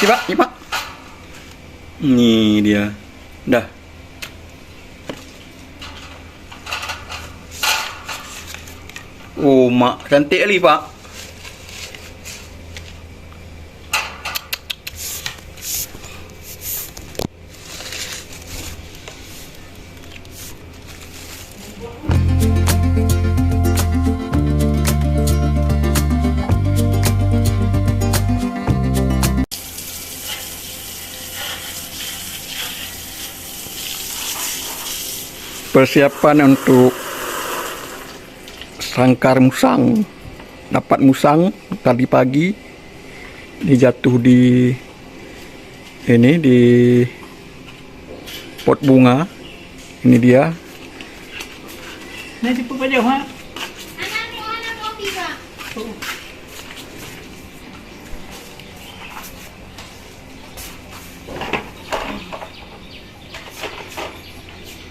Ini Pak. Ini dia. Dah. Oh, mak cantik kali, Pak. Persiapan untuk sangkar musang. Dapat musang tadi pagi, dijatuh di ini di pot bunga. Ini dia. Nanti papa jauh, ha? Anak kopi, Pak.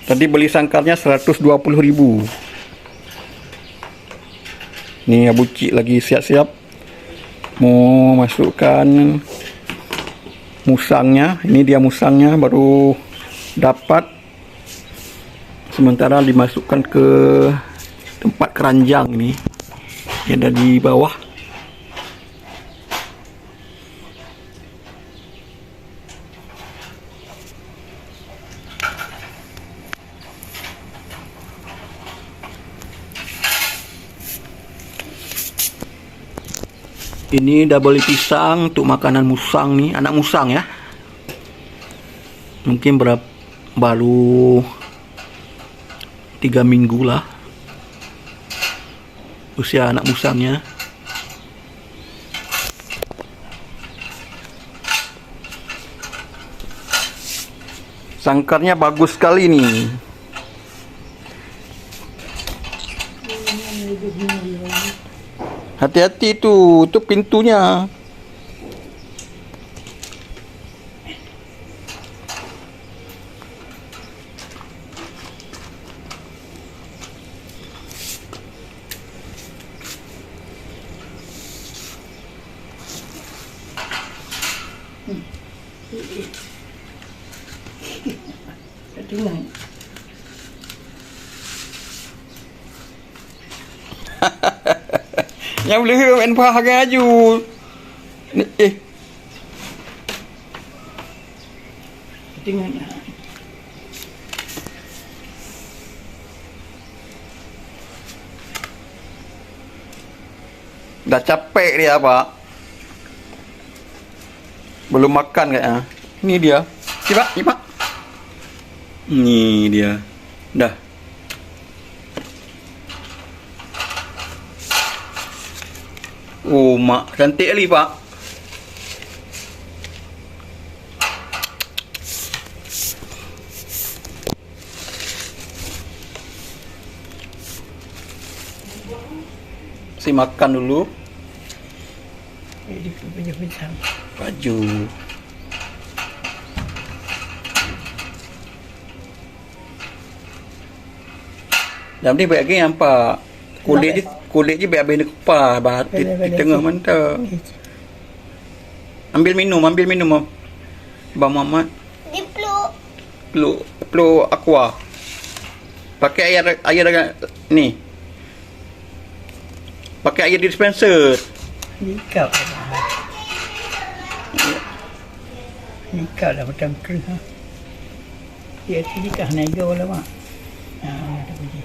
Tadi beli sangkarnya 120.000. Nih Abu Cik lagi siap-siap mau masukkan musangnya. Ini dia musangnya baru dapat. Sementara dimasukkan ke tempat keranjang ini yang ada di bawah. Ini double pisang untuk makanan musang nih, anak musang ya. Mungkin baru 3 minggu lah usia anak musangnya. Sangkarnya bagus sekali nih. Hati-hati itu pintunya. Ketinggalan. Yang boleh main bahagia aju. Ketinggalan. Dah capek dia, Pak. Belum makan kayaknya. Ini dia. Ini Pak. Ini dia. Dah. Oh, mak cantik kali, Pak. Si makan dulu. Jadi baju-baju. Baju. Yang ni baik lagi yang Pak. Kulit je biar habis kupas di tengah mantap. Ambil minum. Bang Mamat. Di peluk. Peluk aqua. Pakai air ni. Pakai air dispenser. Nikah dah. Nikah dah macam kering, ha. Dia nikah naik lah, Mak. Ada bunyi.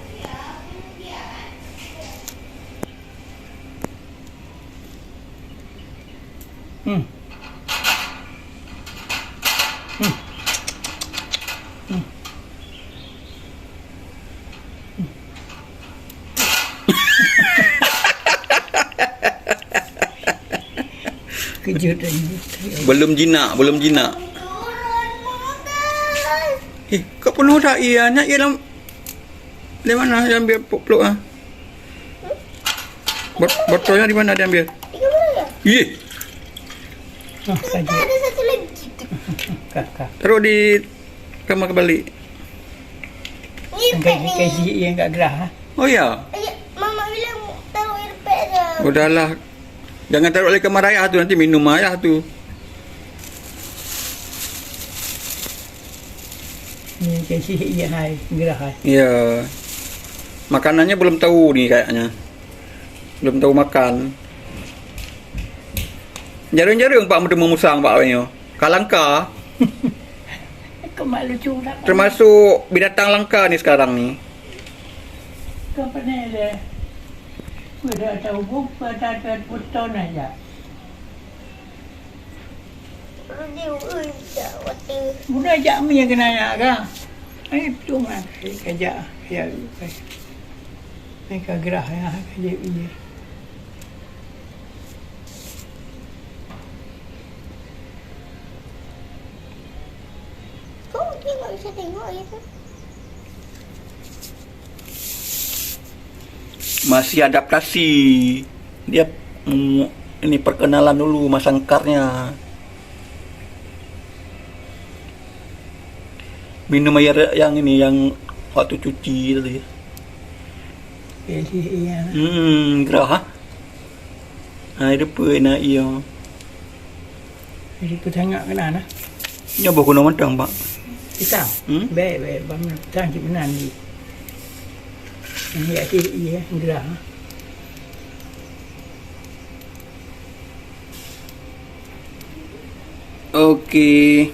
Kejut ini. Belum jinak. Kau penuh dah ianya dalam mana dia ambil peluk ah? Botolnya di mana dia ambil? Ada satu lagi tu. Kakak. Taruh di kamar kembali. Kasih yang kat gerah. Oh ya. Mama bilang taruh air pet dah. Udahlah. Jangan taruh lagi kamar ayah tu, nanti minum ayah tu. Ni kasi iya hai gerah hai. Iya. Makanannya belum tahu nih kayaknya. Belum tahu makan. Jarang-jarang Pak mudah memusang Pak Wenyo. Kalangka Kau malu curang. termasuk binatang langka nih sekarang nih. Kau pernah ada. Sudah tahu buku ada beton aja. Dia waktu Mudah aja mi yang kena ya kan. Itu mah kerja ya. Mereka gerah ya kerja ini. kok dia nggak bisa tengok gitu. Masih adaptasi. Dia ini perkenalan dulu masang karnya. Minum air yang ini yang waktu cuci tadi. Jadi iya. Gerah. Nah, itu pun enak iya. Jadi ku tengok kena nah. Nyoba guna mentang, Pak. Kita. Baik bam tang di benan di. Ini ya iya gerah. Oke.